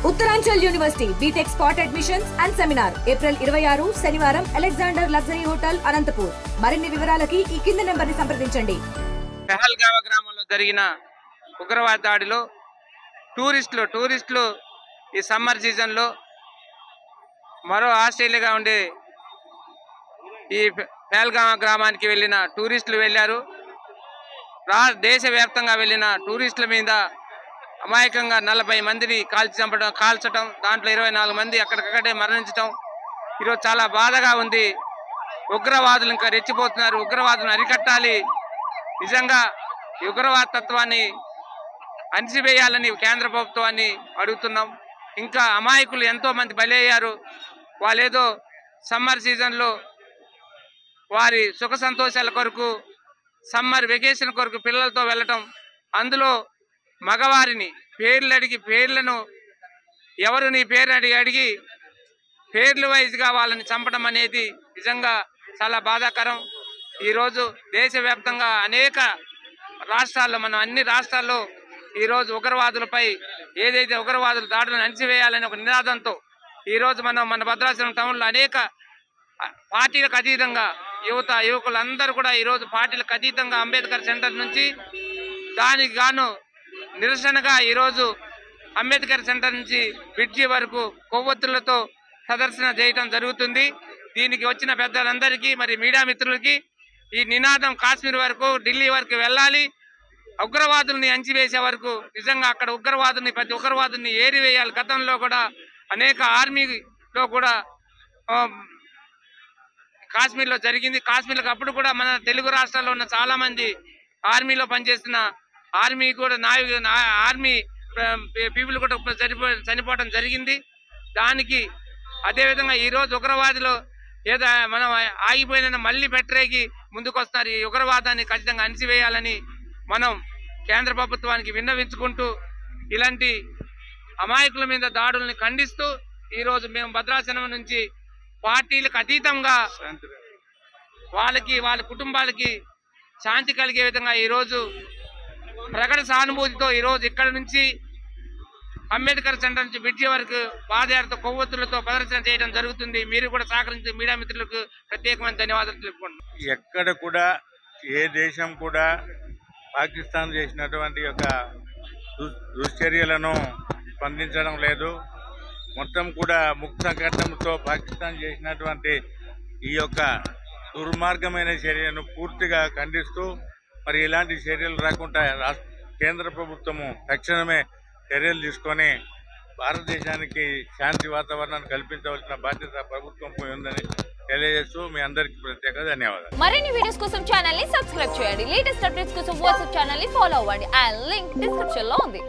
Uttaranchal university BTech spot admissions and seminar April 26 శనివారం Alexander luxury hotel Anantapur. మరిన్ని వివరాలకి ఈ కింది నెంబర్ ని సంప్రదించండి. పెహల్గావ్ గ్రామంలో జరిగిన ఉగ్రవాద దాడిలో టూరిస్టులు ఈ సమ్మర్ సీజన్లో మరో ఆస్ట్రేలియాగా ఉండే ఈ పెహల్గావ్ గ్రామానికి వెళ్ళిన టూరిస్టులు వెళ్ళారు. దేశవ్యాప్తంగా వెళ్ళిన టూరిస్టుల మీద అమాయకంగా 40 మందిని కాల్చడం, దాంట్లో 24 మంది అక్కడికక్కడే మరణించడం ఈరోజు చాలా బాధగా ఉంది. ఉగ్రవాదులు ఇంకా రెచ్చిపోతున్నారు. ఉగ్రవాదులను అరికట్టాలి. నిజంగా ఈ ఉగ్రవాద తత్వాన్ని అణిచివేయాలని కేంద్ర ప్రభుత్వాన్ని అడుగుతున్నాం. ఇంకా అమాయకులు ఎంతో మంది బలయ్యారు. వాళ్ళేదో సమ్మర్ సీజన్లో వారి సుఖ సంతోషాల కొరకు సమ్మర్ వెకేషన్ కొరకు పిల్లలతో వెళ్ళటం, అందులో మగవారిని పేర్లను ఎవరు నీ పేరు అడిగి పేర్లు వైజ్గా వాళ్ళని చంపడం అనేది నిజంగా చాలా బాధాకరం. ఈరోజు దేశవ్యాప్తంగా అనేక రాష్ట్రాల్లో అన్ని రాష్ట్రాల్లో ఈరోజు ఉగ్రవాదులపై ఏదైతే ఉగ్రవాదులు దాడులను అణిచివేయాలని ఒక నినాదంతో ఈరోజు మన భద్రాచలం టౌన్లో అనేక పార్టీలకు అతీతంగా యువకులందరూ కూడా ఈరోజు పార్టీలకు అతీతంగా అంబేద్కర్ సెంటర్ నుంచి దానికి గాను నిరసనగా ఈరోజు అంబేద్కర్ సెంటర్ నుంచి బ్రిడ్జి వరకు కొవ్వొత్తులతో ప్రదర్శన చేయడం జరుగుతుంది. దీనికి వచ్చిన పెద్దలందరికీ మరి మీడియా మిత్రులకి ఈ నినాదం కాశ్మీర్ వరకు ఢిల్లీ వరకు వెళ్ళాలి. ఉగ్రవాదుల్ని అంచివేసే వరకు నిజంగా అక్కడ ప్రతి ఉగ్రవాదుల్ని ఏరివేయాలి. గతంలో కూడా అనేక ఆర్మీలో కూడా కాశ్మీర్లో జరిగింది. కాశ్మీర్లకు అప్పుడు కూడా మన తెలుగు రాష్ట్రాల్లో ఉన్న చాలా మంది ఆర్మీలో పనిచేస్తున్న ఆర్మీ పీపుల్ కూడా చనిపోవడం జరిగింది. దానికి అదేవిధంగా ఈరోజు ఉగ్రవాదులు ఏదో మనం ఆగిపోయిన మళ్ళీ పెట్టరేకి ముందుకు వస్తున్నారు. ఈ ఉగ్రవాదాన్ని ఖచ్చితంగా అణిచివేయాలని మనం కేంద్ర ప్రభుత్వానికి విన్నవించుకుంటూ ఇలాంటి అమాయకుల మీద దాడుల్ని ఖండిస్తూ ఈరోజు మేము భద్రాచలం నుంచి పార్టీలకు అతీతంగా వాళ్ళ కుటుంబాలకి శాంతి కలిగే విధంగా ఈరోజు ప్రకట సానుభూతితో ఈరోజు ఇక్కడ నుంచి అంబేద్కర్ సెంటర్ నుంచి బ్రిడ్జి వరకు పాదయాత్ర కొవ్వొత్తులతో ప్రదర్శన చేయడం జరుగుతుంది. మీరు కూడా సహకరించే మీడియా మిత్రులకు ప్రత్యేకమైన ధన్యవాదాలు తెలుపుకుంటున్నాం. ఎక్కడ కూడా ఏ దేశం కూడా పాకిస్తాన్ చేసినటువంటి యొక్క దుశ్చర్యలను స్పందించడం లేదు. మొత్తం కూడా ముక్త ఘట్టంతో పాకిస్తాన్ చేసినటువంటి ఈ యొక్క దుర్మార్గమైన చర్యను పూర్తిగా ఖండిస్తూ మరి ఇలాంటి చర్యలు రాకుండా కేంద్ర ప్రభుత్వము తక్షణమే చర్యలు తీసుకొని భారతదేశానికి శాంతి వాతావరణాన్ని కల్పించవలసిన బాధ్యత ప్రభుత్వంపై ఉందని తెలియజేస్తూ మీ అందరికీ ప్రత్యేక ధన్యవాదాలు. మరిన్ని వీడియోస్ కోసం ఛానల్ ని సబ్స్క్రైబ్ చేయండి. లేటెస్ట్ అప్డేట్స్ కోసం వాట్సాప్ ఛానల్ ని ఫాలో అవ్వండి. ఆ లింక్ డిస్క్రిప్షన్ లో ఉంది.